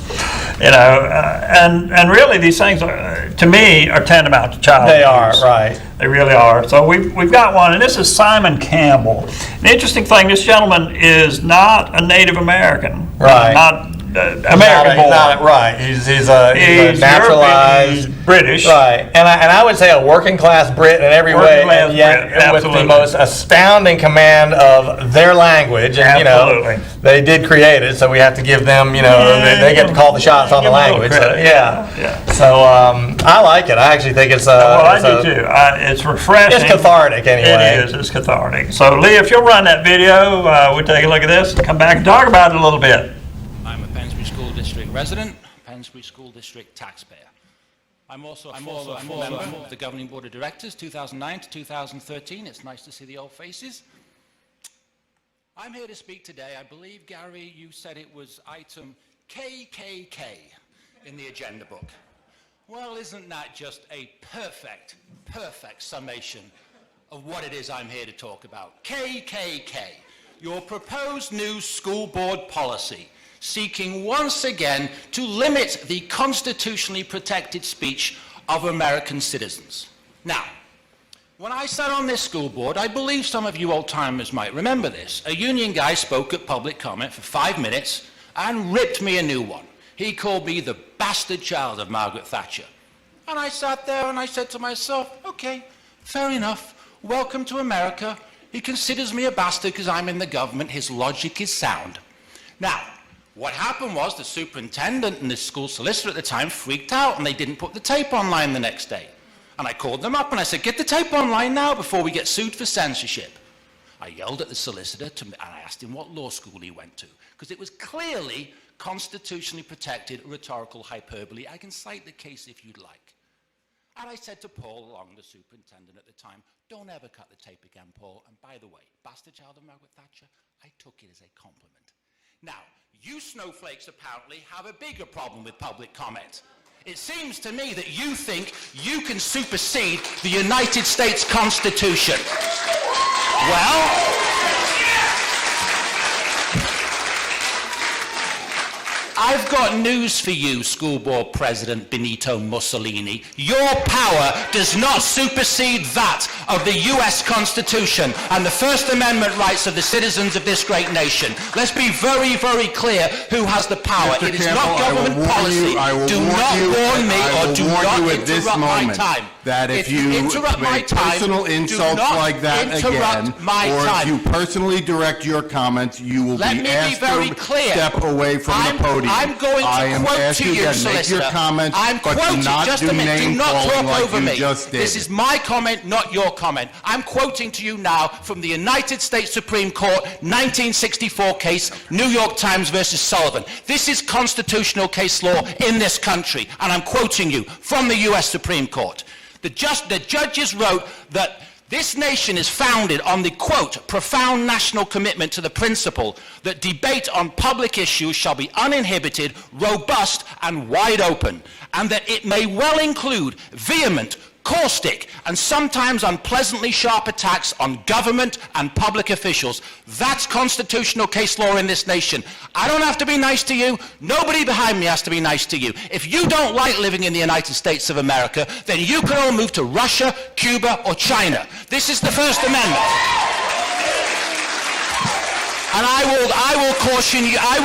And really these things are, to me, are tantamount to child abuse. They are, right. They really are. So we've got one, and this is Simon Campbell. An interesting thing, this gentleman is not a Native American. Right. Not American born. Right. He's a naturalized. He's British. Right. And I would say a working class Brit in every way, and yet with the most astounding command of their language. And absolutely. They did create it, so we have to give them, they get to call the shots on the language. So, So I like it. I actually think it's I do too. It's refreshing. It's cathartic anyway. It is. It's cathartic. So Lee, if you'll run that video, we'll take a look at this and come back and talk about it a little bit. I'm a Pensbury School District resident, Pensbury School District taxpayer. I'm also a member of the Governing Board of Directors, 2009 to 2013. It's nice to see the old faces. I'm here to speak today. I believe, Gary, you said it was item KKK in the agenda book. Well, isn't that just a perfect summation of what it is I'm here to talk about? KKK, your proposed new school board policy, seeking once again to limit the constitutionally protected speech of American citizens. Now, when I sat on this school board, I believe some of you old-timers might remember this. A union guy spoke at public comment for 5 minutes and ripped me a new one. He called me the bastard child of Margaret Thatcher. And I sat there and I said to myself, okay, fair enough. Welcome to America. He considers me a bastard because I'm in the government. His logic is sound. Now, what happened was the superintendent and the school solicitor at the time freaked out and they didn't put the tape online the next day. And I called them up and I said, get the tape online now before we get sued for censorship. I yelled at the solicitor and I asked him what law school he went to, because it was clearly constitutionally protected rhetorical hyperbole. I can cite the case if you'd like. And I said to Paul Long, the superintendent at the time, don't ever cut the tape again, Paul. And by the way, bastard child of Margaret Thatcher, I took it as a compliment. Now, you snowflakes apparently have a bigger problem with public comment. It seems to me that you think you can supersede the United States Constitution. Well, I've got news for you, School Board President Benito Mussolini. Your power does not supersede that of the U.S. Constitution and the First Amendment rights of the citizens of this great nation. Let's be very, very clear who has the power. Mr. It is Campbell, not government policy. Do not warn me or do not interrupt my time. That if you interrupt my make time, personal insults like that again, or if you personally direct your comments, you will Let be me asked be very to clear. step away from the podium. I'm going to I am quote asking to you, again, solicitor. make your comments, I'm but do quoting, not just do a minute, do name not calling talk like over you me. just did. This is my comment, not your comment. I'm quoting to you now from the United States Supreme Court 1964 case, New York Times versus Sullivan. This is constitutional case law in this country, and I'm quoting you from the U.S. Supreme Court. The judges wrote that this nation is founded on the, quote, profound national commitment to the principle that debate on public issues shall be uninhibited, robust, and wide open, and that it may well include vehement, caustic, and sometimes unpleasantly sharp attacks on government and public officials. That's constitutional case law in this nation. I don't have to be nice to you. Nobody behind me has to be nice to you. If you don't like living in the United States of America, then you can all move to Russia, Cuba, or China. This is the First Amendment. And I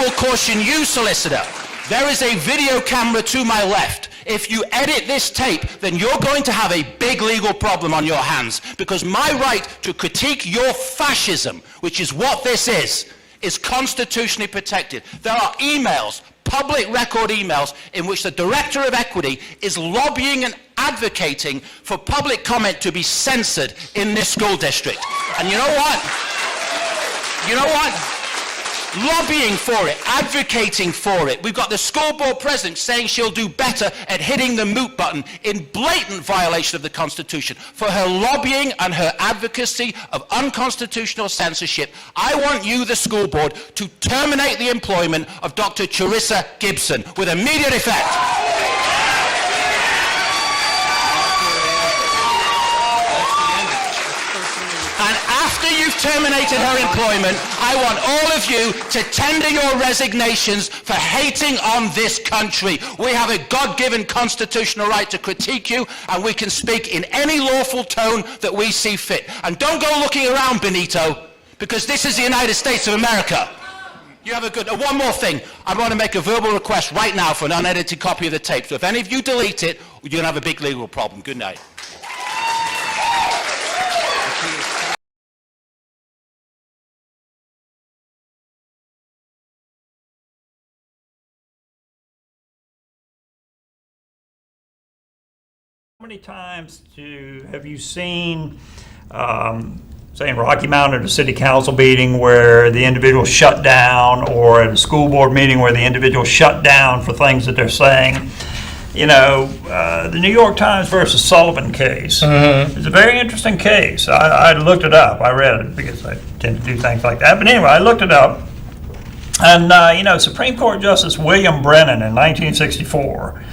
will caution you, solicitor. There is a video camera to my left. If you edit this tape, then you're going to have a big legal problem on your hands, because my right to critique your fascism, which is what this is constitutionally protected. There are emails, public record emails, in which the Director of Equity is lobbying and advocating for public comment to be censored in this school district. And you know what? Lobbying for it, advocating for it. We've got the school board president saying she'll do better at hitting the mute button in blatant violation of the Constitution. For her lobbying and her advocacy of unconstitutional censorship, I want you, the school board, to terminate the employment of Dr. Charissa Gibson with immediate effect. And after you've terminated her employment, I want all of you to tender your resignations for hating on this country. We have a God-given constitutional right to critique you, and we can speak in any lawful tone that we see fit. And don't go looking around, Benito, because this is the United States of America. You have a good... one more thing. I want to make a verbal request right now for an unedited copy of the tape. So if any of you delete it, you're going to have a big legal problem. Good night. How many times have you seen, say in Rocky Mount at a city council meeting where the individual shut down, or at a school board meeting where the individual shut down for things that they're saying? You know, the New York Times versus Sullivan case is a very interesting case. I looked it up. I read it because I tend to do things like that. But anyway, I looked it up. And, you know, Supreme Court Justice William Brennan in 1964,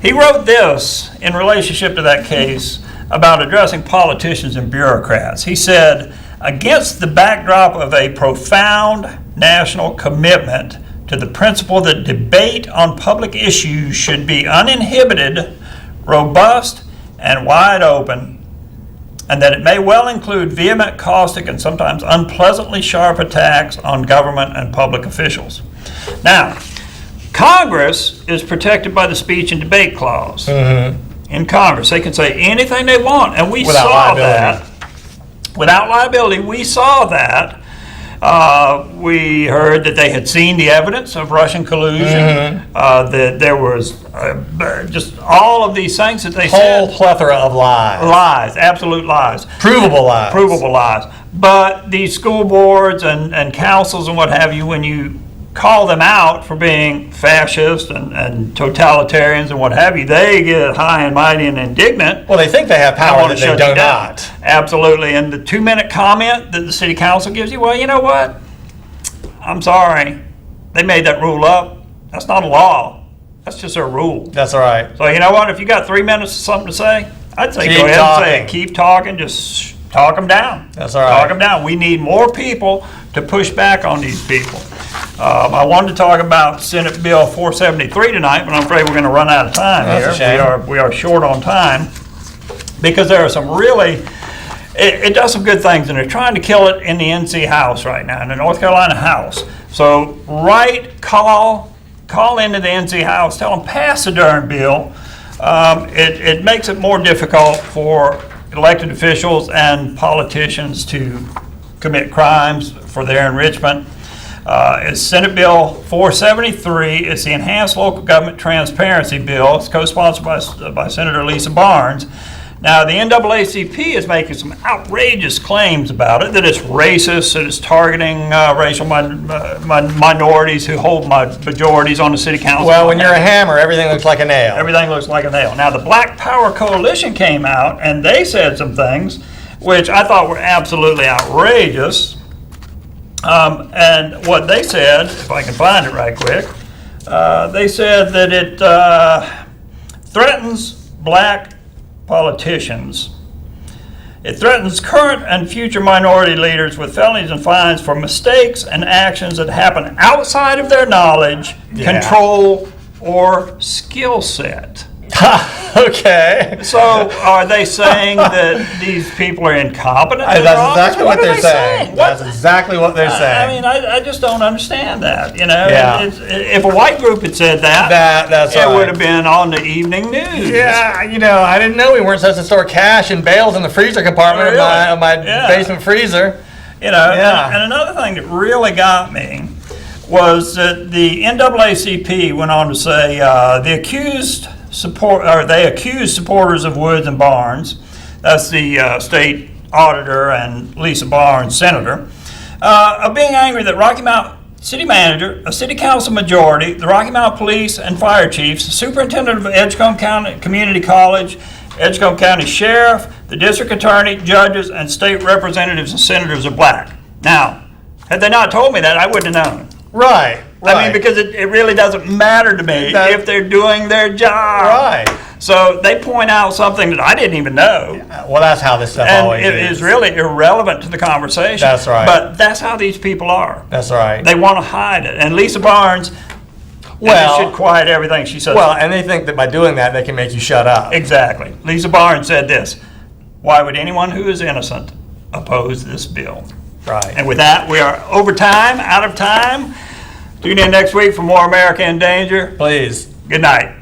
he wrote this in relationship to that case about addressing politicians and bureaucrats. He said, against the backdrop of a profound national commitment to the principle that debate on public issues should be uninhibited, robust, and wide open, and that it may well include vehement, caustic, and sometimes unpleasantly sharp attacks on government and public officials. Now, Congress is protected by the speech and debate clause. In Congress, they can say anything they want, and we saw that. Without liability, we saw that. We heard that they had seen the evidence of Russian collusion, that there was just all of these things that they said. Whole plethora of lies. Lies, absolute lies. Provable lies. Provable lies. But these school boards and councils and what have you, when you call them out for being fascist and totalitarians and what have you, they get high and mighty and indignant. Well, they think they have power that they do not. Absolutely. And the 2-minute comment that the city council gives you, well, you know what? I'm sorry. They made that rule up. That's not a law. That's just a rule. That's right. So you know what? If you got 3 minutes of something to say, I'd say Keep go ahead talking. and say it. Keep talking. Just talk them down. That's all right. Talk them down. We need more people to push back on these people. I wanted to talk about Senate Bill 473 tonight, but I'm afraid we're going to run out of time That's here. a shame. We are short on time because there are some really, it does some good things, and they're trying to kill it in the NC House right now, in the North Carolina House. So call into the NC House, tell them pass the darn bill. It makes it more difficult for elected officials and politicians to commit crimes for their enrichment. It's Senate Bill 473. It's the Enhanced Local Government Transparency Bill. It's co-sponsored by Senator Lisa Barnes. Now, the NAACP is making some outrageous claims about it, that it's racist, that it's targeting racial minorities who hold majorities on the city council. Well, when you're a hammer, everything looks like a nail. Everything looks like a nail. Now, the Black Power Coalition came out, and they said some things which I thought were absolutely outrageous. And what they said, if I can find it right quick, they said that it threatens black politicians. It threatens current and future minority leaders with felonies and fines for mistakes and actions that happen outside of their knowledge, control, or skill set. Okay. So are they saying that these people are incompetent? That's exactly what they're saying. That's exactly what they're saying. I mean, I just don't understand that. You know, Yeah. if a white group had said That's it right. would have been on the evening news. Yeah, you know, I didn't know we weren't supposed to store cash in bales in the freezer compartment Really? of my Yeah. basement freezer. You know, Yeah. and another thing that really got me was that the NAACP went on to say they accused supporters of Woods and Barnes, that's the state auditor and Lisa Barnes, senator, of being angry that Rocky Mount city manager, a city council majority, the Rocky Mount police and fire chiefs, the superintendent of Edgecombe County Community College, Edgecombe County Sheriff, the district attorney, judges, and state representatives and senators are black. Now, had they not told me that, I wouldn't have known. Right. I mean, because it really doesn't matter to me if they're doing their job. Right. So they point out something that I didn't even know. Well, that's how this stuff And always it is really irrelevant to the conversation. That's right. But that's how these people are. That's right. They want to hide it. And Lisa Barnes, Well- they should quiet everything she says. Well, and they think that by doing that, they can make you shut up. Exactly. Lisa Barnes said this: "Why would anyone who is innocent oppose this bill?" Right. And with that, we are over time, out of time. Tune in next week for more America in Danger. Please. Good night.